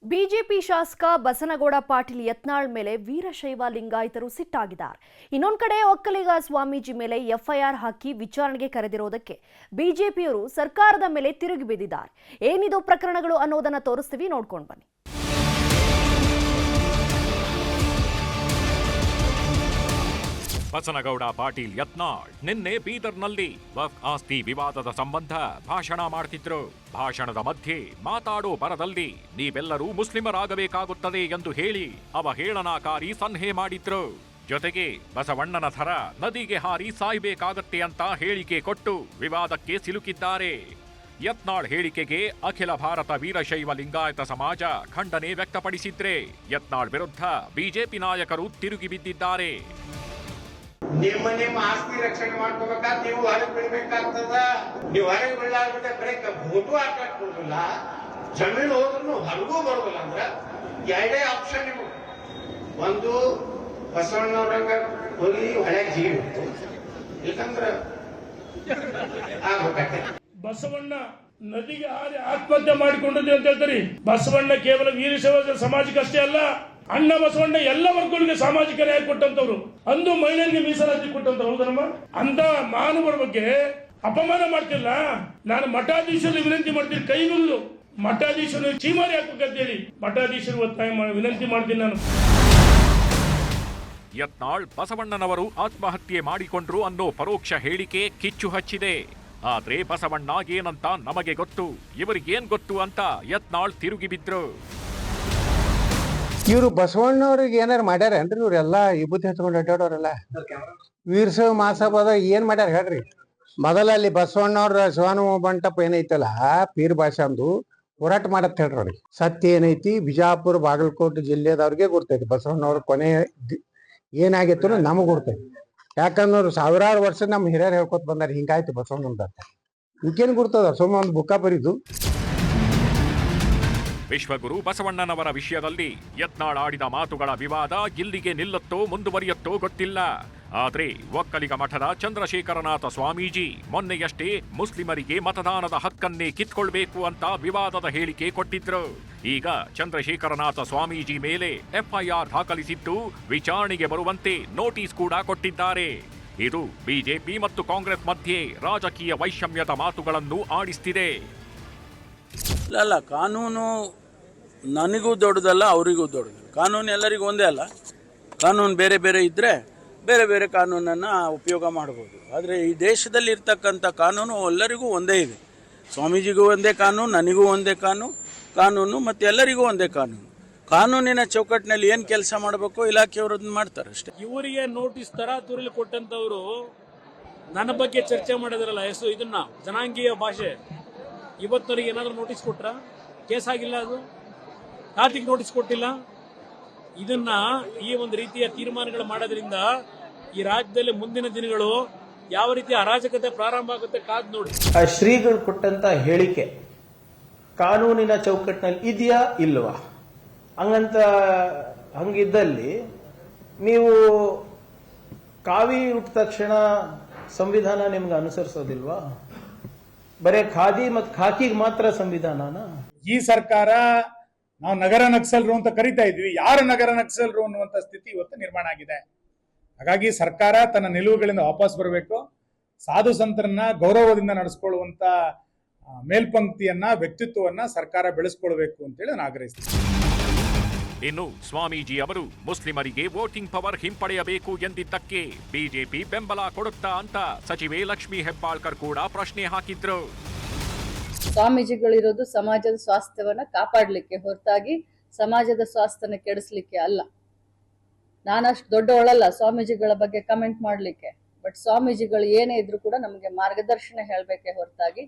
BJP ಶಾಸಕ ಬಸನಗೌಡ ಪಾಟೀಲ್ ಯತ್ನಾಳ್ ಮೇಲೆ ವೀರಶೈವ ಲಿಂಗಾಯತರು ಸಿಟ್ಟಾಗಿದ್ದಾರೆ. ಇನ್ನೊಂದು ಕಡೆ ಒಕ್ಕಲಿಗ ಸ್ವಾಮೀಜಿ ಮೇಲೆ ಎಫ್ಐಆರ್ ಹಾಕಿ ವಿಚಾರಣೆಗೆ ಕರೆದಿರೋದಕ್ಕೆ ಬಿಜೆಪಿಯವರು ಸರ್ಕಾರದ ಮೇಲೆ ತಿರುಗಿ ಬಿದ್ದಿದ್ದಾರೆ. ಏನಿದು ಪ್ರಕರಣಗಳು ಅನ್ನೋದನ್ನ ತೋರಿಸ್ತೀವಿ, ನೋಡ್ಕೊಂಡು ಬನ್ನಿ. ಬಸನಗೌಡ ಪಾಟೀಲ್ ಯತ್ನಾಳ್ ನಿನ್ನೆ ಬೀದರ್ನಲ್ಲಿ ವಕ್ಫ್ ಆಸ್ತಿ ವಿವಾದದ ಸಂಬಂಧ ಭಾಷಣ ಮಾಡ್ತಿದ್ರು. ಭಾಷಣದ ಮಧ್ಯೆ ಮಾತಾಡೋ ಬರದಲ್ಲಿ ನೀವೆಲ್ಲರೂ ಮುಸ್ಲಿಮರಾಗಬೇಕಾಗುತ್ತದೆ ಎಂದು ಹೇಳಿ ಅವಹೇಳನಕಾರಿ ಸನ್ಹೆ ಮಾಡಿದ್ರು. ಜೊತೆಗೆ ಬಸವಣ್ಣನ ಥರ ನದಿಗೆ ಹಾರಿ ಸಾಯ್ಬೇಕಾಗತ್ತೆ ಅಂತ ಹೇಳಿಕೆ ಕೊಟ್ಟು ವಿವಾದಕ್ಕೆ ಸಿಲುಕಿದ್ದಾರೆ. ಯತ್ನಾಳ್ ಹೇಳಿಕೆಗೆ ಅಖಿಲ ಭಾರತ ವೀರಶೈವ ಲಿಂಗಾಯತ ಸಮಾಜ ಖಂಡನೆ ವ್ಯಕ್ತಪಡಿಸಿದ್ರೆ ಯತ್ನಾಳ್ ವಿರುದ್ಧ ಬಿಜೆಪಿ ನಾಯಕರು ತಿರುಗಿ ಬಿದ್ದಿದ್ದಾರೆ. ನಿಮ್ಮ ಆಸ್ತಿ ರಕ್ಷಣೆ ಮಾಡ್ಕೋಬೇಕಾದ್ರೆ ನೀವು ಹೊರಗೆ ಬಿಡ್ಬೇಕಾಗ್ತದ. ನೀವು ಹೊರಗೆ ಬಿಡಲಾರ್ಬಿಟ್ಟೆ ಬರೀ ಭೂಟು ಹಾಕಕ್ ಕೊಡಲ್ಲ, ಜಮೀನು ಹೋದ್ರು ಹೊರಗೂ ಬರೋದಿಲ್ಲ. ಅಂದ್ರ ಎರಡೇ ಆಪ್ಷನ್ ನಿಮ್ಗೆ. ಒಂದು ಬಸವಣ್ಣವ್ರಂಗ ಹೋಗಿ ಹೊಳೆಗೆ ಜೀವಿ, ಇಲ್ಕಂದ್ರ ಆಗ್ಬೇಕಾಗ್ತದೆ. ಬಸವಣ್ಣ ನದಿಗೆ ಹಾರಿ ಆತ್ಮಹತ್ಯೆ ಮಾಡಿಕೊಂಡಿದ್ದೆ ಅಂತ ಹೇಳ್ತಾರೆ. ಬಸವಣ್ಣ ಕೇವಲ ವೀರಶೈವ ಸಮಾಜಕ್ಕೆ ಅಷ್ಟೇ ಅಲ್ಲ, ಅಣ್ಣ ಬಸವಣ್ಣ ಎಲ್ಲ ವರ್ಗಗಳಿಗೆ ಸಾಮಾಜಿಕ ನ್ಯಾಯ ಕೊಟ್ಟಂತವ್ರು, ಅಂದು ಮಹಿಳೆಯರಿಗೆ ಮೀಸಲಾತಿ ಕೊಟ್ಟಂತವ್ರು. ಹೌದಮ್ಮ, ಅಂತ ಮಾನವರ ಬಗ್ಗೆ ಅಪಮಾನ ಮಾಡ್ತಿಲ್ಲ. ನಾನು ಮಠಾಧೀಶರು ವಿನಂತಿ ಮಾಡ್ತೀನಿ, ಕೈ ಮುಗಿದು ಮಠಾಧೀಶರು ಚೀಮಾರಿ ಹಾಕಬೇಕಂತೇಳಿ ಮಠಾಧೀಶರು ಒತ್ತಾಯ ವಿನಂತಿ ಮಾಡ್ತೀನಿ ನಾನು. ಯತ್ನಾಳ್ ಬಸವಣ್ಣನವರು ಆತ್ಮಹತ್ಯೆ ಮಾಡಿಕೊಂಡ್ರು ಅನ್ನೋ ಪರೋಕ್ಷ ಹೇಳಿಕೆ ಕಿಚ್ಚು ಹಚ್ಚಿದೆ. ಆದ್ರೆ ಬಸವಣ್ಣ ಏನಂತ ನಮಗೆ ಗೊತ್ತು, ಇವರಿಗೇನ್ ಗೊತ್ತು ಅಂತ ಯತ್ನಾಳ್ ತಿರುಗಿ ಬಿದ್ರು. ಇವ್ರು ಬಸವಣ್ಣವ್ರಿಗೆ ಏನಾರು ಮಾಡ್ಯಾರೇನ್ರಿ? ಇವ್ರೆಲ್ಲಾ ವಿಭೂತಿ ಹಚ್ಕೊಂಡು ಅಡ್ಡಾಡೋರೆಲ್ಲ ವೀರಶೈವ ಮಹಾಸಭಾದ ಏನ್ ಮಾಡ್ಯಾರ ಹೇಳ್ರಿ? ಮೊದಲ ಅಲ್ಲಿ ಬಸವಣ್ಣವ್ರ ಶಿವಾನುಭವ ಮಂಟಪ ಏನೈತಲ್ಲ, ಪೀರ್ ಭಾಷಾಂದು ಹೋರಾಟ ಮಾಡತ್ ಹೇಳ್ರಿ. ಅವ್ರಿಗೆ ಸತ್ಯ ಏನೈತಿ ಬಿಜಾಪುರ ಬಾಗಲಕೋಟೆ ಜಿಲ್ಲೆದವ್ರಿಗೆ ಗೊತ್ತೈತಿ. ಬಸವಣ್ಣವ್ರ ಕೊನೆ ಏನಾಗಿತ್ತು ನಮಗ್ ಗೊತ್ತೈತಿ. ಯಾಕಂದ್ರೆ ಸಾವಿರಾರು ವರ್ಷ ನಮ್ಮ ಹಿರಿಯರು ಹೇಳ್ಕೊತ ಬಂದಾರ ಹಿಂಗಾಯ್ತು ಬಸವಣ್ಣಂದ. ಈಗೇನ್ ಗುರ್ತದ? ಸುಮ್ಮ ಒಂದು ಬುಕ್ಕ ಬರೀದು. ವಿಶ್ವಗುರು ಬಸವಣ್ಣನವರ ವಿಷಯದಲ್ಲಿ ಯತ್ನಾಳ್ ಆಡಿದ ಮಾತುಗಳ ವಿವಾದ ಇಲ್ಲಿಗೆ ನಿಲ್ಲುತ್ತೋ ಮುಂದುವರಿಯುತ್ತೋ ಗೊತ್ತಿಲ್ಲ. ಆದ್ರೆ ಒಕ್ಕಲಿಗ ಮಠದ ಚಂದ್ರಶೇಖರನಾಥ ಸ್ವಾಮೀಜಿ ಮೊನ್ನೆಯಷ್ಟೇ ಮುಸ್ಲಿಮರಿಗೆ ಮತದಾನದ ಹಕ್ಕನ್ನೇ ಕಿತ್ಕೊಳ್ಬೇಕು ಅಂತ ವಿವಾದದ ಹೇಳಿಕೆ ಕೊಟ್ಟಿದ್ರು. ಈಗ ಚಂದ್ರಶೇಖರನಾಥ ಸ್ವಾಮೀಜಿ ಮೇಲೆ ಎಫ್ಐಆರ್ ದಾಖಲಿಸಿದ್ದು ವಿಚಾರಣೆಗೆ ಬರುವಂತೆ ನೋಟಿಸ್ ಕೂಡ ಕೊಟ್ಟಿದ್ದಾರೆ. ಇದು ಬಿಜೆಪಿ ಮತ್ತು ಕಾಂಗ್ರೆಸ್ ಮಧ್ಯೆ ರಾಜಕೀಯ ವೈಷಮ್ಯದ ಮಾತುಗಳನ್ನು ಆಡಿಸ್ತಿದೆ. ಅಲ್ಲ, ಕಾನೂನು ನನಗೂ ದೊಡ್ಡದಲ್ಲ, ಅವರಿಗೂ ದೊಡ್ಡದು. ಕಾನೂನು ಎಲ್ಲರಿಗೂ ಒಂದೇ ಅಲ್ಲ. ಕಾನೂನು ಬೇರೆ ಬೇರೆ ಇದ್ದರೆ ಬೇರೆ ಬೇರೆ ಕಾನೂನನ್ನು ಉಪಯೋಗ ಮಾಡ್ಬೋದು. ಆದರೆ ಈ ದೇಶದಲ್ಲಿ ಇರ್ತಕ್ಕಂಥ ಕಾನೂನು ಎಲ್ಲರಿಗೂ ಒಂದೇ ಇದೆ. ಸ್ವಾಮೀಜಿಗೂ ಒಂದೇ ಕಾನೂನು, ನನಗೂ ಒಂದೇ ಕಾನೂನು ಮತ್ತು ಎಲ್ಲರಿಗೂ ಒಂದೇ ಕಾನೂನು. ಕಾನೂನಿನ ಚೌಕಟ್ಟಿನಲ್ಲಿ ಏನು ಕೆಲಸ ಮಾಡಬೇಕು ಇಲಾಖೆಯವರು ಅದನ್ನ ಮಾಡ್ತಾರೆ ಅಷ್ಟೇ. ಇವರಿಗೆ ನೋಟಿಸ್ ತರಾತುರಿಲಿ ಕೊಟ್ಟಂತವ್ರು ನನ್ನ ಬಗ್ಗೆ ಚರ್ಚೆ ಮಾಡಿದ್ರಲ್ಲ, ಇದನ್ನ ಜನಾಂಗೀಯ ಭಾಷೆ, ಇವತ್ತವರಿಗೆ ಏನಾದರೂ ನೋಟಿಸ್ ಕೊಟ್ರ? ಕೇಸ್ ಆಗಿಲ್ಲ, ಅದು ಖಾತೆಗೆ ನೋಟಿಸ್ ಕೊಟ್ಟಿಲ್ಲ. ಇದನ್ನ ಈ ಒಂದು ರೀತಿಯ ತೀರ್ಮಾನಗಳು ಮಾಡೋದ್ರಿಂದ ಈ ರಾಜ್ಯದಲ್ಲಿ ಮುಂದಿನ ದಿನಗಳು ಯಾವ ರೀತಿ ಅರಾಜಕತೆ ಪ್ರಾರಂಭ ಆಗುತ್ತೆ ಕಾದ್ ನೋಡಿ. ಶ್ರೀಗಳು ಕೊಟ್ಟಂತ ಹೇಳಿಕೆ ಕಾನೂನಿನ ಚೌಕಟ್ಟಿನಲ್ಲಿ ಇದೆಯಾ ಇಲ್ವಾ? ಹಂಗಿದ್ದಲ್ಲಿ ನೀವು ಕಾವಿ ಹುಟ್ಟ ತಕ್ಷಣ ಸಂವಿಧಾನ ನಿಮ್ಗೆ ಅನುಸರಿಸೋದಿಲ್ವಾ? ಬರೇ ಖಾದಿ ಮತ್ತು ಖಾಕಿಗೆ ಮಾತ್ರ ಸಂವಿಧಾನನ? ಈ ಸರ್ಕಾರ ನಾವು ನಗರ ನಕ್ಸಲರು ಅಂತ ಕರಿತಾ ಇದ್ವಿ. ಯಾರು ನಗರ ನಕ್ಸಲರು ಅನ್ನುವಂತ ಸ್ಥಿತಿ ಇವತ್ತು ನಿರ್ಮಾಣ ಆಗಿದೆ. ಹಾಗಾಗಿ ಸರ್ಕಾರ ತನ್ನ ನಿಲುವುಗಳಿಂದ ವಾಪಸ್ ಬರಬೇಕು. ಸಾಧು ಸಂತರನ್ನ ಗೌರವದಿಂದ ನಡೆಸ್ಕೊಳ್ಳುವಂತ ಮೇಲ್ಪಂಕ್ತಿಯನ್ನ, ವ್ಯಕ್ತಿತ್ವವನ್ನ ಸರ್ಕಾರ ಬೆಳೆಸ್ಕೊಳ್ಬೇಕು ಅಂತೇಳಿ ನಾನು ಆಗ್ರಹಿಸ್ತೀನಿ. ಇನ್ನು ಸ್ವಾಮೀಜಿ ಅವರು ಮುಸ್ಲಿಮರಿಗೆ ವೋಟಿಂಗ್ ಪವರ್ ಹಿಂಪಡೆಯಬೇಕು ಎಂದಿದ್ದಕ್ಕೆ ಬಿಜೆಪಿ ಬೆಂಬಲ ಕೊಡುತ್ತಾ ಅಂತ ಸಚಿವೆ ಲಕ್ಷ್ಮೀ ಹೆಬ್ಬಾಳ್ಕರ್ ಕೂಡ ಪ್ರಶ್ನೆ ಹಾಕಿದ್ರು. ಸ್ವಾಮೀಜಿಗಳಿರೋದು ಸಮಾಜದ ಸ್ವಾಸ್ಥ್ಯವನ್ನ ಕಾಪಾಡಲಿಕ್ಕೆ ಹೊರತಾಗಿ ಸಮಾಜದ ಸ್ವಾಸ್ಥ್ಯನ ಕೆಡಿಸ್ಲಿಕ್ಕೆ ಅಲ್ಲ. ನಾನಷ್ಟು ದೊಡ್ಡವಳಲ್ಲ ಸ್ವಾಮೀಜಿಗಳ ಬಗ್ಗೆ ಕಮೆಂಟ್ ಮಾಡ್ಲಿಕ್ಕೆ. ಬಟ್ ಸ್ವಾಮೀಜಿಗಳು ಏನೇ ಇದ್ರು ಕೂಡ ನಮಗೆ ಮಾರ್ಗದರ್ಶನ ಹೇಳ್ಬೇಕೆ ಹೊರತಾಗಿ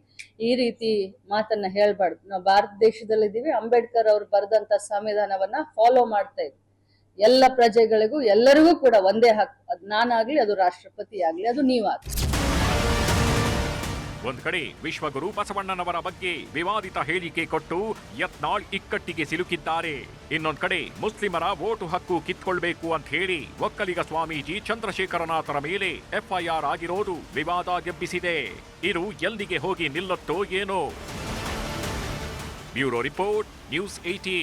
ಈ ರೀತಿ ಮಾತನ್ನ ಹೇಳ್ಬಾರ್ದು. ನಾವು ಭಾರತ ದೇಶದಲ್ಲಿದ್ದೀವಿ, ಅಂಬೇಡ್ಕರ್ ಅವರು ಬರೆದಂತ ಸಂವಿಧಾನವನ್ನ ಫಾಲೋ ಮಾಡ್ತಾ ಇದ್ವಿ. ಎಲ್ಲ ಪ್ರಜೆಗಳಿಗೂ ಎಲ್ಲರಿಗೂ ಕೂಡ ಒಂದೇ ಹಕ್ಕು. ಅದು ನಾನಾಗ್ಲಿ, ಅದು ರಾಷ್ಟ್ರಪತಿ ಆಗ್ಲಿ, ಅದು ನೀವಾಗ್ಲಿ. ಒಂದ್ ಕಡೆ ವಿಶ್ವಗುರು ಬಸವಣ್ಣನವರ ಬಗ್ಗೆ ವಿವಾದಿತ ಹೇಳಿಕೆ ಕೊಟ್ಟು ಯತ್ನಾಳ್ ಇಕ್ಕಟ್ಟಿಗೆ ಸಿಲುಕಿದ್ದಾರೆ. ಇನ್ನೊಂದ್ ಕಡೆ ಮುಸ್ಲಿಮರ ವೋಟು ಹಕ್ಕು ಕಿತ್ಕೊಳ್ಬೇಕು ಅಂತ ಹೇಳಿ ಒಕ್ಕಲಿಗ ಸ್ವಾಮೀಜಿ ಚಂದ್ರಶೇಖರನಾಥರ ಮೇಲೆ ಎಫ್ಐಆರ್ ಆಗಿರೋದು ವಿವಾದ ಗೆಬ್ಬಿಸಿದೆ. ಇದು ಎಲ್ಲಿಗೆ ಹೋಗಿ ನಿಲ್ಲುತ್ತೋ ಏನೋ. Bureau report, news 18.